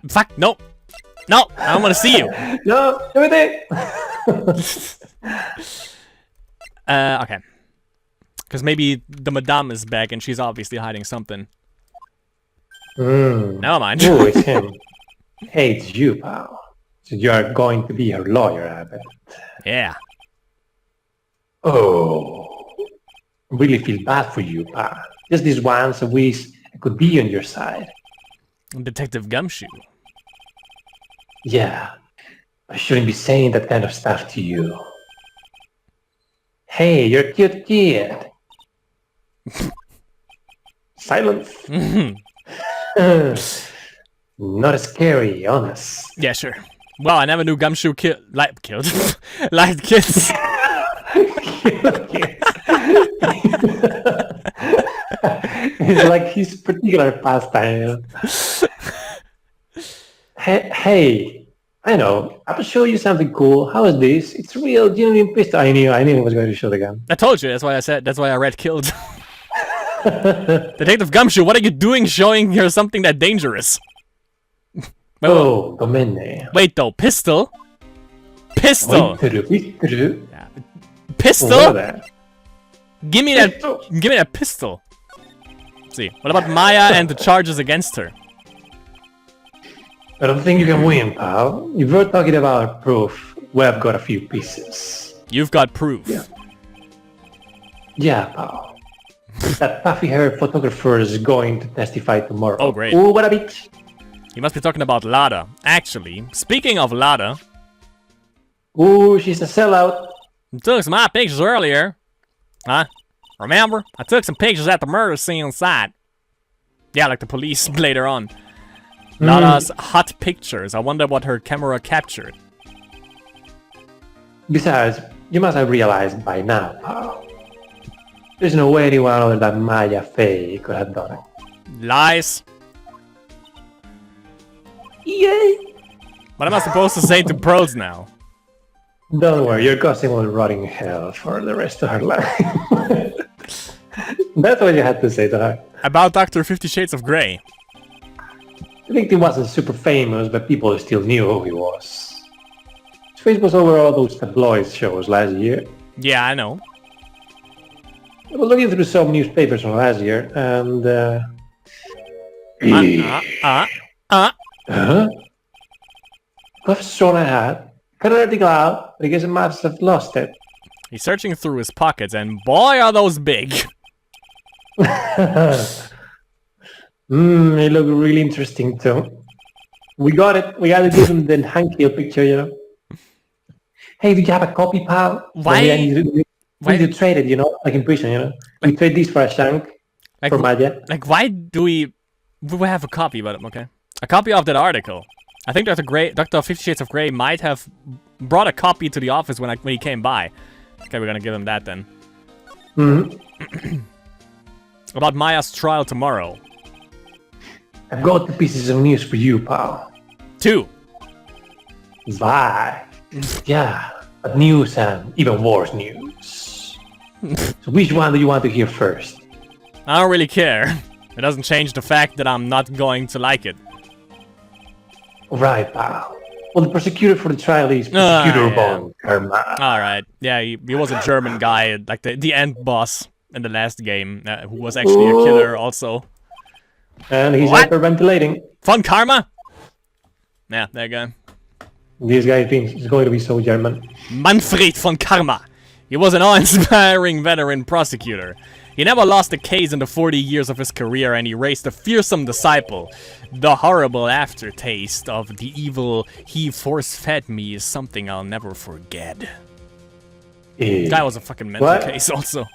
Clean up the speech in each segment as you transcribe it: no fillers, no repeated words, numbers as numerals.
Fuck, no. No, I don't want to see you. No, everything. Okay. Because maybe the madame is back and she's obviously hiding something. Never mind. Oh, it's him. Hey, it's you, pal. So you are going to be her lawyer, I bet. Yeah. Oh, I really feel bad for you, pal. Just this once a wish I could be on your side. Detective Gumshoe. Yeah, I shouldn't be saying that kind of stuff to you. Hey, you're a cute kid. Silence. Not scary, honest. Yeah, sure. Well, I never knew Gumshoe killed liked kids. It's like his particular pastime, you know? Hey, I know. I will show you something cool. How is this? It's a real genuine pistol. I knew he was going to show the gun. I told you, that's why I read killed. Detective Gumshoe, what are you doing showing her something that dangerous? Oh, domene. Wait though, pistol? Pistol! Yeah. Pistol? Give me that pistol. Let's see. What about Maya and the charges against her? I don't think you can win, pal. If we're talking about proof, we've got a few pieces. You've got proof. Yeah, pal. That puffy-haired photographer is going to testify tomorrow. Oh, great. Oh, what a bitch. You must be talking about Lada. Actually, speaking of Lada... Ooh, she's a sellout. I took some hot pictures earlier. Huh? Remember? I took some pictures at the murder scene on site. Yeah, like the police later on. Lada's hot pictures. I wonder what her camera captured. Besides, you must have realized by now, pal. There's no way anyone other than Maya Fey could have done it. Lies. Yay! What am I supposed to say to pros now? Don't worry, your cousin will rot in hell for the rest of her life. That's what you had to say to her. About Dr. 50 Shades of Grey. The victim wasn't super famous, but people still knew who he was. His face was over all those tabloid shows last year. Yeah, I know. I was looking through some newspapers from last year, and... I've thrown a hat, cut an article out, but I guess I must have lost it. He's searching through his pockets, and boy are those big. They look really interesting too. We got it. We gotta give him the hanky picture, you know. Hey, did you have a copy, pal? We need to trade it, you know, like in prison, you know. Like, we trade this for a shank for Maya. Like, why do we have a copy, but okay. A copy of that article. I think Dr. 50 Shades of Grey might have brought a copy to the office when he came by. Okay, we're gonna give him that then. About Maya's trial tomorrow. I've got 2 pieces of news for you, pal. 2. Bye. Yeah, but news and even worse news. So which one do you want to hear first? I don't really care. It doesn't change the fact that I'm not going to like it. Right, pal. Well, the prosecutor for the trial is Prosecutor von Karma. Alright, yeah, he was a German guy, like the end boss in the last game, who was actually a killer also. And he's hyperventilating. Von Karma? Yeah, there you go. This guy thinks he's going to be so German. Manfred von Karma. He was an awe-inspiring veteran prosecutor. He never lost a case in the 40 years of his career, and he raised a fearsome disciple. The horrible aftertaste of the evil he force-fed me is something I'll never forget. Guy was a fucking mental case also.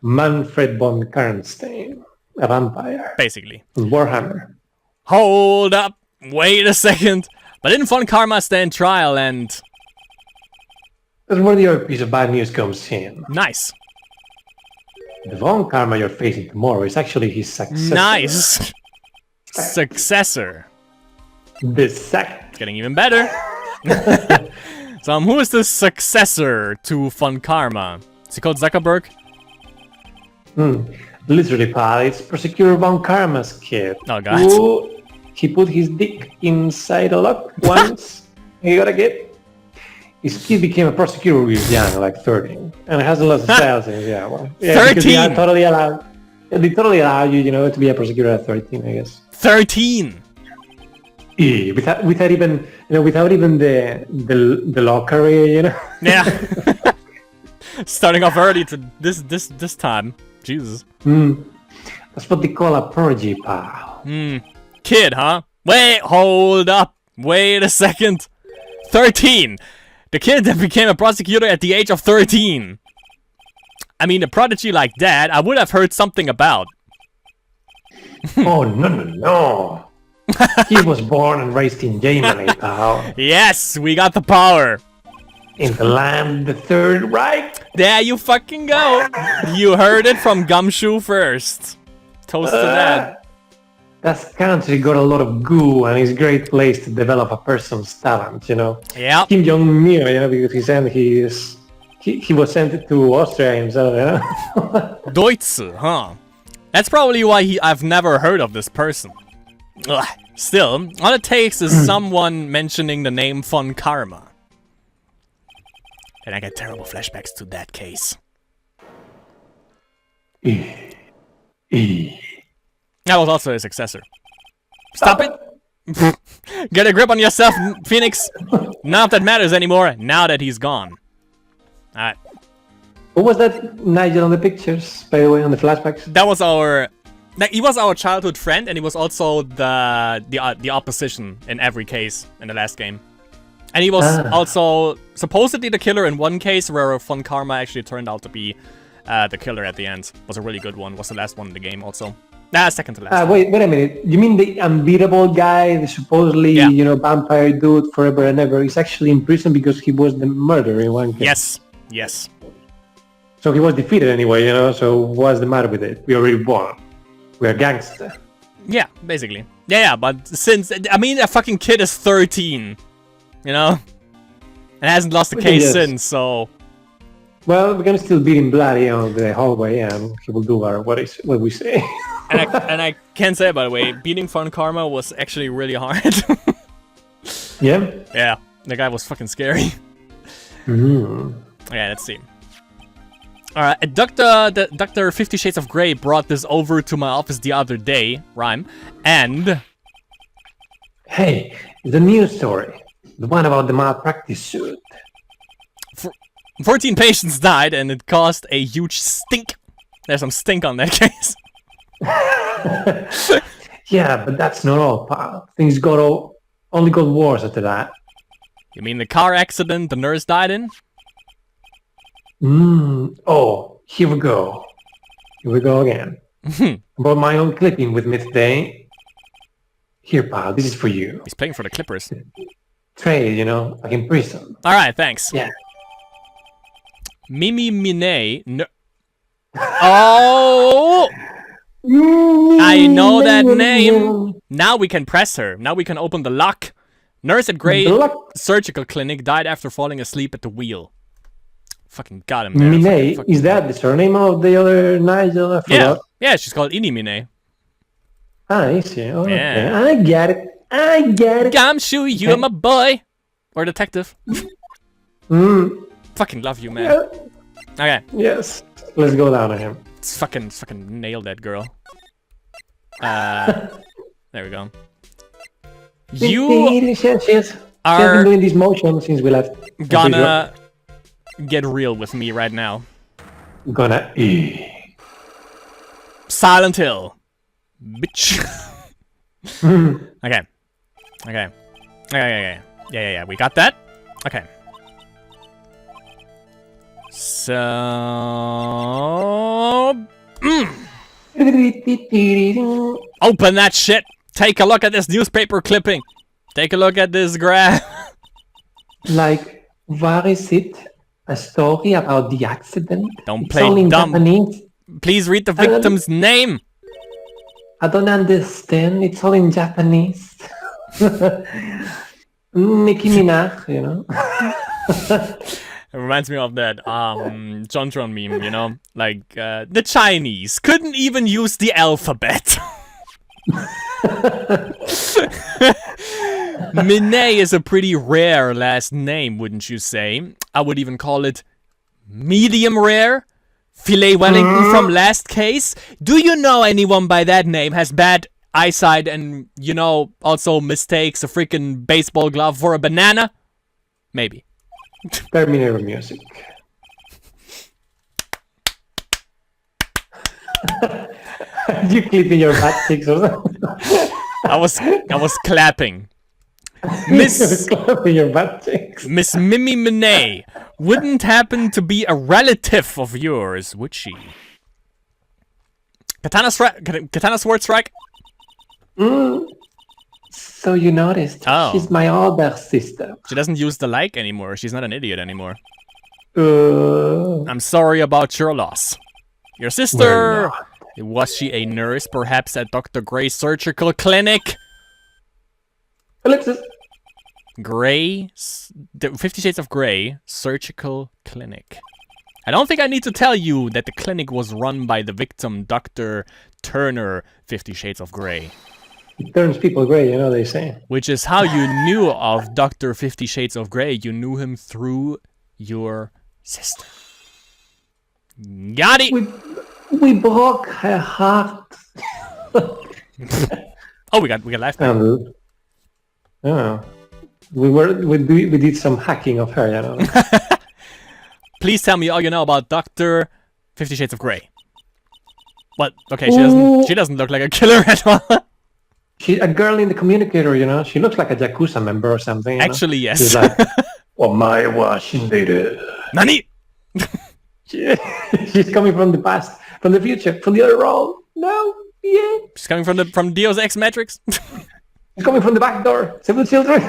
Manfred von Karnstein, a vampire. Basically. Warhammer. Hold up. Wait a second. But didn't Von Karma stand trial and... That's where the other piece of bad news comes in. Nice. The Von Karma you're facing tomorrow is actually his successor. Nice. Successor. The sect. It's getting even better. So who is the successor to Von Karma? Is he called Zuckerberg? Literally, pal, it's Prosecutor Von Karma's kid. Oh, God. Who, he put his dick inside a lock once. He got a kid. His kid became a prosecutor when he was young, like 13. And it has a lot of styles in it, yeah. Well, yeah 13? They are totally allowed. They totally allow you, to be a prosecutor at 13, I guess. 13! Yeah, without even, the law career, Yeah. Starting off early to this time. Jesus. That's what they call a prodigy, pal. Kid, huh? Wait, hold up. Wait a second. 13! The kid that became a prosecutor at the age of 13. I mean, a prodigy like that, I would have heard something about. Oh, no. He was born and raised in Germany, pal. Yes, we got the power. In the land, the third Wright. There you fucking go. You heard it from Gumshoe first. Toast to that. That country got a lot of goo and is a great place to develop a person's talent, Yeah. Kim Jong knew, because he was sent to Austria himself, Deutsche, huh? That's probably why I've never heard of this person. Ugh. Still, all it takes is someone mentioning the name Von Karma. And I get terrible flashbacks to that case. That was also his successor. Stop it! Get a grip on yourself, Phoenix! None of that matters anymore, now that he's gone. Alright. Who was that Nigel on the pictures, by the way, on the flashbacks? That was our... he was our childhood friend, and he was also the opposition in every case in the last game. And he was also supposedly the killer in one case, where Von Karma actually turned out to be the killer at the end. Was a really good one, was the last one in the game also. Second to last. Wait a minute. You mean the unbeatable guy, the supposedly, vampire dude forever and ever, is actually in prison because he was the murderer in one case? Yes. So he was defeated anyway, so what's the matter with it? We already won. We're gangster. Yeah, basically. Yeah, but since... I mean, a fucking kid is 13, And hasn't lost a case since, so... Well, we're gonna still beat him bloody on the hallway, and he will do what we say. and I can say, by the way, beating Von Karma was actually really hard. Yeah? Yeah, the guy was fucking scary. Okay, let's see. Alright, Dr. 50 Shades of Grey brought this over to my office the other day, rhyme, and... Hey, the news story. The one about the malpractice suit. 14 patients died, and it caused a huge stink. There's some stink on that case. Yeah, but that's not all, pal. Things only got worse after that. You mean the car accident the nurse died in? Oh, here we go. Here we go again. About my own clipping with me today. Here, pal, this is for you. He's paying for the clippers. Trade, like in prison. Alright, thanks. Yeah. Mimi Mine. No. Oh! I know that name. Now we can press her. Now we can open the lock. Nurse at Grey Surgical Clinic died after falling asleep at the wheel. Fucking got him there. Mine, is that the surname of the other Nigel? I forgot. Yeah, she's called Ini Mine. I see. Oh, yeah. Okay. I get it. Gumshoe, you're my boy. Or detective. Fucking love you, man. Yeah. Okay. Yes. Let's go down on him. Let's fucking nail that girl. There we go. You are been doing this motion since we left. Gonna get real with me right now. Gonna Silent Hill, bitch. Okay. Yeah. We got that. Okay. So... Open that shit! Take a look at this newspaper clipping! Take a look at this graph! Like, where is it? A story about the accident? Don't play dumb! Japanese. Please read the victim's name! I don't understand, it's all in Japanese. Nicki Minaj, reminds me of that JonTron meme, you know? Like, the Chinese couldn't even use the alphabet. Minet is a pretty rare last name, wouldn't you say? I would even call it medium rare. Filet Wellington from last case. Do you know anyone by that name has bad eyesight and, you know, also mistakes a freaking baseball glove for a banana? Maybe. Terminator music. You clipping your butt cheeks or something? I was clapping. Miss Clapping your butt cheeks. Miss Mimi Minet wouldn't happen to be a relative of yours, would she? Katana Sword Strike? So you noticed. Oh. She's my older sister. She doesn't use the like anymore. She's not an idiot anymore. Uh, I'm sorry about your loss. Your We're sister... not. Was she a nurse, perhaps at Dr. Gray's surgical clinic? Alexis. 50 Shades of Grey surgical clinic. I don't think I need to tell you that the clinic was run by the victim, Dr. Turner, 50 Shades of Grey. It turns people gray, you know they say. Which is how you knew of Dr. 50 Shades of Grey. You knew him through your sister. Got it! We broke her heart. Oh, we got life. And we did some hacking of her, you know. Please tell me all you know about Dr. 50 Shades of Grey. What? Okay, she doesn't look like a killer at all. She's a girl in the communicator, you know. She looks like a Yakuza member or something. You Actually, know? yes. She's like, "Oh my wash invaded." Nani? She's coming from the past, from the future, from the other world. No, yeah. She's coming from Deus Ex Matrix. She's coming from the back door. Save the children.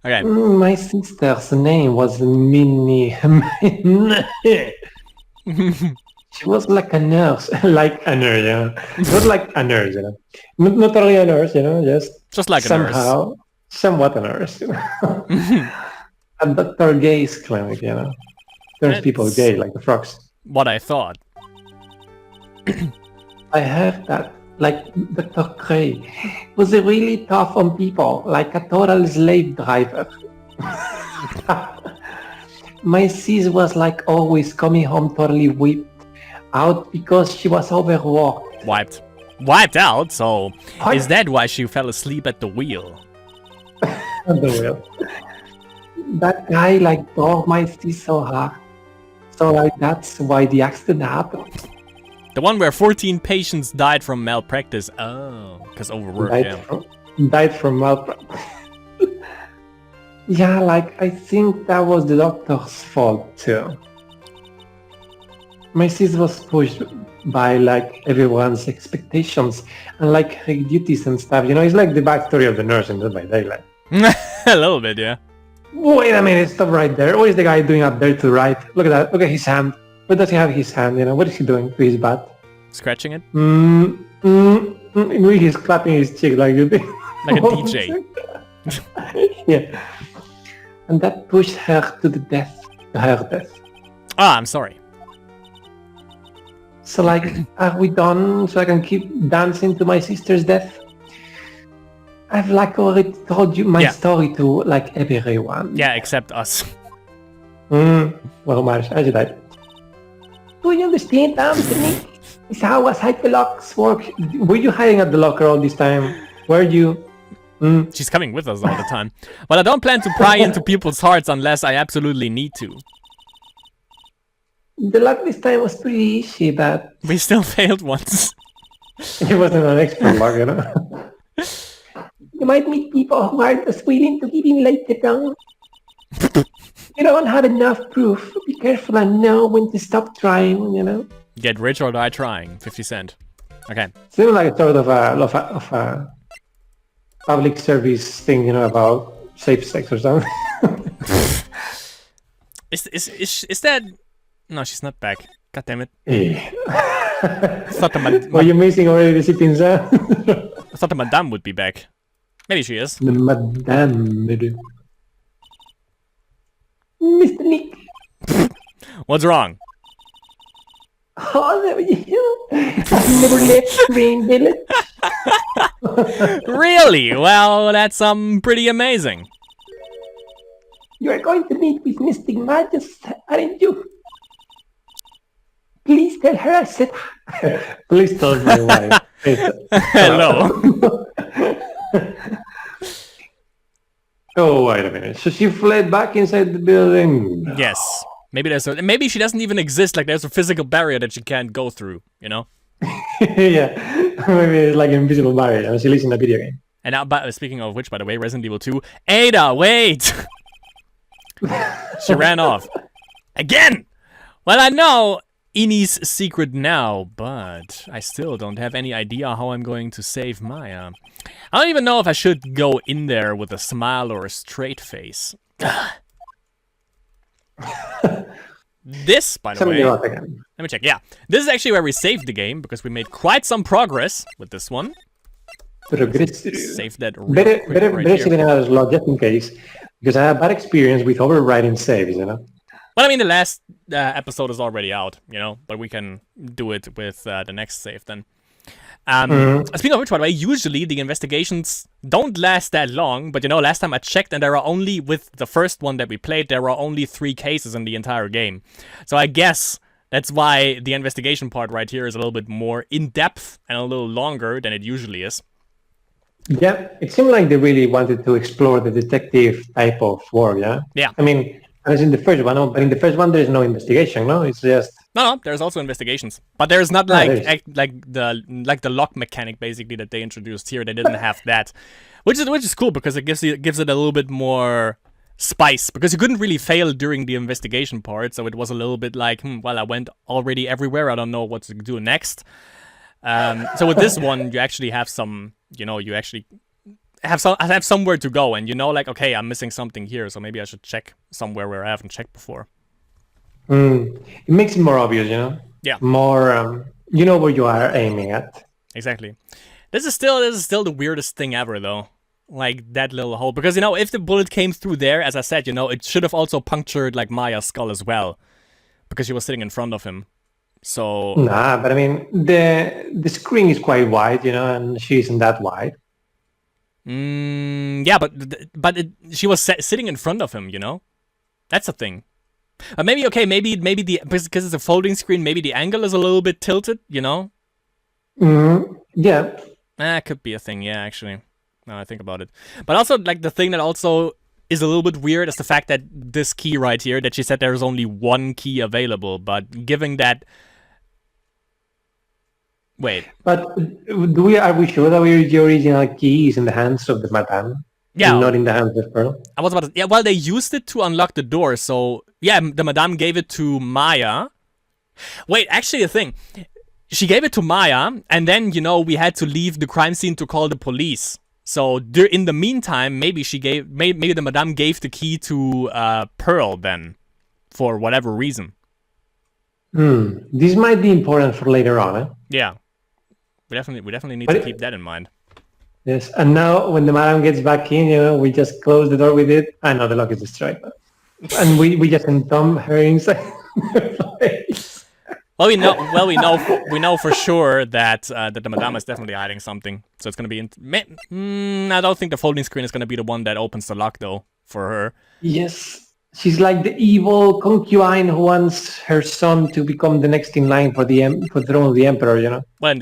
Okay. My sister's name was Minnie. She was like a nurse, like a nurse, you know. Not like a nurse, you know. Not really a nurse, you know. Just like a somehow, somewhat a nurse. You know? At Dr. Gay's clinic, you know. Turns people gay like the frogs. What I thought. I heard that, like Dr. Gray was really tough on people, like a total slave driver. My sis was like always coming home totally whipped out because she was overworked. Wiped out? So What? is that why she fell asleep at the wheel? On the wheel. That guy like broke my sis so hard. So like that's why the accident happened. The one where 14 patients died from malpractice. Oh, because overwork. Died from malpractice. Yeah, like I think that was the doctor's fault too. My sis was pushed by like everyone's expectations and like her duties and stuff. You know, it's like the backstory of the nurse in Dead by Daylight. A little bit, yeah. Wait a minute, stop right there. What is the guy doing up there to the right? Look at that. Look at his hand. What does he have in his hand? You know, what is he doing to his butt? Scratching it? He's clapping his cheek like you think. Like a DJ. Yeah. And that pushed her to the death, to her death. Ah, I'm sorry. So like, are we done so I can keep dancing to my sister's death? I've like already told you my story to like everyone. Yeah, except us. Well, Marsh, as you died. Do you understand, Anthony? It's how a psychologs work. Were you hiding at the locker all this time? Were you? She's coming with us all the time. But I don't plan to pry into people's hearts unless I absolutely need to. The luck this time was pretty easy, but We still failed once. it wasn't an expert luck, you know. You might meet people who aren't as willing to give in later on. You don't have enough proof. Be careful and know when to stop trying, you know. Get rich or die trying. 50 cent. Okay. Seems like a sort of a public service thing, you know, about safe sex or something. Is that... No, she's not back. God damn it. I I thought the Were you missing already the sipping sound? I thought the madame would be back. Maybe she is. The Madame. Mr. Nick. What's wrong? Oh, I've never left Green Village. Really? Well, that's pretty amazing. You are going to meet with Mystic Magus, aren't you? Please tell her I said... Please tell my wife. Hello. Oh, wait a minute. So she fled back inside the building? Yes. Maybe she doesn't even exist, like there's a physical barrier that she can't go through, you know? Yeah. Maybe it's like an invisible barrier and she lives in a video game. And now, speaking of which, by the way, Resident Evil 2, Ada, wait! She ran off. Again! Well, I know Ini's secret now, but I still don't have any idea how I'm going to save Maya. I don't even know if I should go in there with a smile or a straight face. This, by the way, let me check. Yeah, this is actually where we saved the game because we made quite some progress with this one. Save that. Better saving out a slot just in case, because I have bad experience with overwriting saves, you know. Well, I mean, the last episode is already out, you know, but we can do it with the next save then. Speaking of which, by the way, usually the investigations don't last that long, but you know, last time I checked and there are only, with the first one that we played, there were only 3 cases in the entire game. So I guess that's why the investigation part right here is a little bit more in-depth and a little longer than it usually is. Yeah, it seemed like they really wanted to explore the detective type of work, yeah? Yeah. I mean, as in the first one, but in the first one there's no investigation, no? It's just... No, there's also investigations, but there's not like the lock mechanic basically that they introduced here. They didn't have that, which is cool because it gives it a little bit more spice. Because you couldn't really fail during the investigation part, so it was a little bit like, well, I went already everywhere. I don't know what to do next. So with this one, you actually have some, you know, you actually have somewhere to go, and you know, like, okay, I'm missing something here, so maybe I should check somewhere where I haven't checked before. It makes it more obvious, you know? Yeah. More, you know where you are aiming at. Exactly. This is still the weirdest thing ever, though. Like, that little hole. Because, you know, if the bullet came through there, as I said, you know, it should have also punctured, like, Maya's skull as well. Because she was sitting in front of him. So... Nah, but I mean, the screen is quite wide, you know, and she isn't that wide. Yeah, but she was sitting in front of him, you know? That's the thing. Maybe because it's a folding screen, maybe the angle is a little bit tilted, you know? Yeah. That could be a thing, yeah, actually. Now I think about it. But also, like, the thing that also is a little bit weird is the fact that this key right here, that she said there's only one key available, but given that... Wait. But are we sure that the original key is in the hands of the Madame? Yeah. And not in the hands of Pearl? I was about to... Yeah, well, they used it to unlock the door, so... Yeah, the Madame gave it to Maya. Wait, actually, the thing... She gave it to Maya, and then, you know, we had to leave the crime scene to call the police. So, in the meantime, maybe maybe the Madame gave the key to Pearl, then. For whatever reason. This might be important for later on, eh? Yeah. We definitely need to keep that in mind. Yes, and now when the Madame gets back in, you know, we just close the door with it. I know the lock is destroyed. And we just entomb her inside the place. Well, we know for sure that the Madame is definitely hiding something. So it's gonna be. I don't think the folding screen is gonna be the one that opens the lock, though, for her. Yes, she's like the evil concubine who wants her son to become the next in line for the throne of the Emperor. You know. Well, in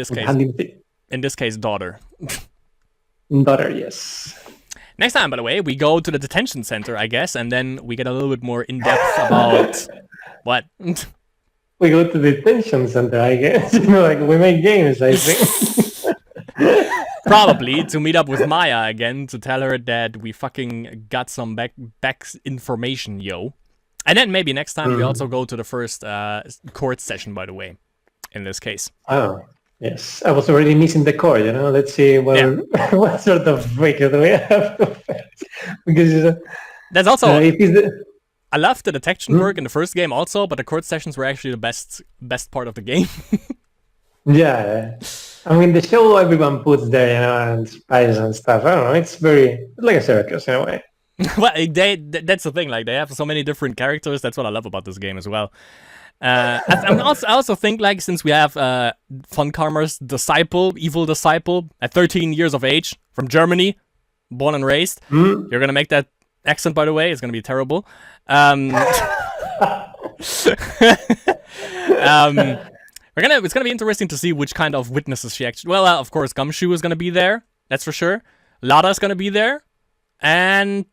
this case, daughter. Daughter, yes. Next time, by the way, we go to the detention center, I guess, and then we get a little bit more in depth about what. We go to the detention center, I guess. You know, like we make games, I think. Probably to meet up with Maya again to tell her that we fucking got some back information, yo. And then maybe next time we also go to the first court session, by the way, in this case. Oh, yes. I was already missing the court, you know. Let's see what sort of breaker do we have to face. Because there's also... I loved the detection work in the first game also, but the court sessions were actually the best part of the game. Yeah. I mean, the show everyone puts there, and spies and stuff. I don't know. It's like a circus in a way. Well, that's the thing. Like, they have so many different characters. That's what I love about this game as well. I also think, like, since we have Von Karma's evil disciple, at 13 years of age, from Germany, born and raised. You're gonna make that accent, by the way. It's gonna be terrible. It's gonna be interesting to see which kind of witnesses she actually. Well, of course, Gumshoe is gonna be there. That's for sure. Lada is gonna be there, and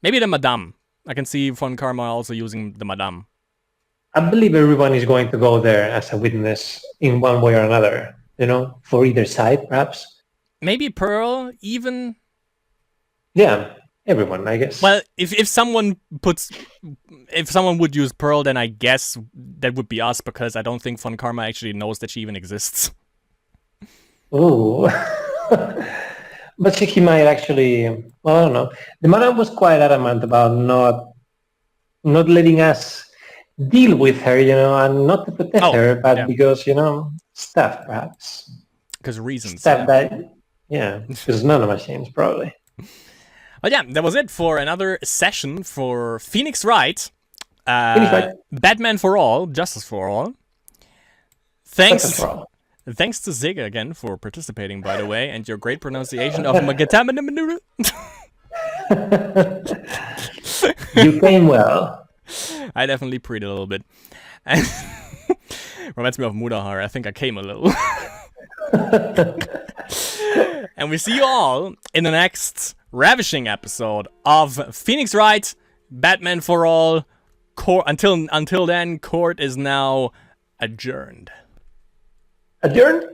maybe the Madame. I can see Von Karma also using the Madame. I believe everyone is going to go there as a witness in one way or another. For either side, perhaps. Maybe Pearl, even. Yeah, everyone, I guess. Well, if someone would use Pearl, then I guess that would be us, because I don't think Von Karma actually knows that she even exists. Ooh. But he might actually, well, I don't know. The Madame was quite adamant about not letting us deal with her, and not to protect her, but because, stuff, perhaps. Because reasons. Stuff because nanomachines, probably. But yeah, that was it for another session for Phoenix Wright. Batman for All, Justice for All. Thanks to Zig again for participating, by the way, and your great pronunciation of Magatamanamanu. You came well. I definitely preed a little bit. And reminds me of Mudahar. I think I came a little. And we see you all in the next ravishing episode of Phoenix Wright, Batman for All. Until then, court is now adjourned. Adjourned?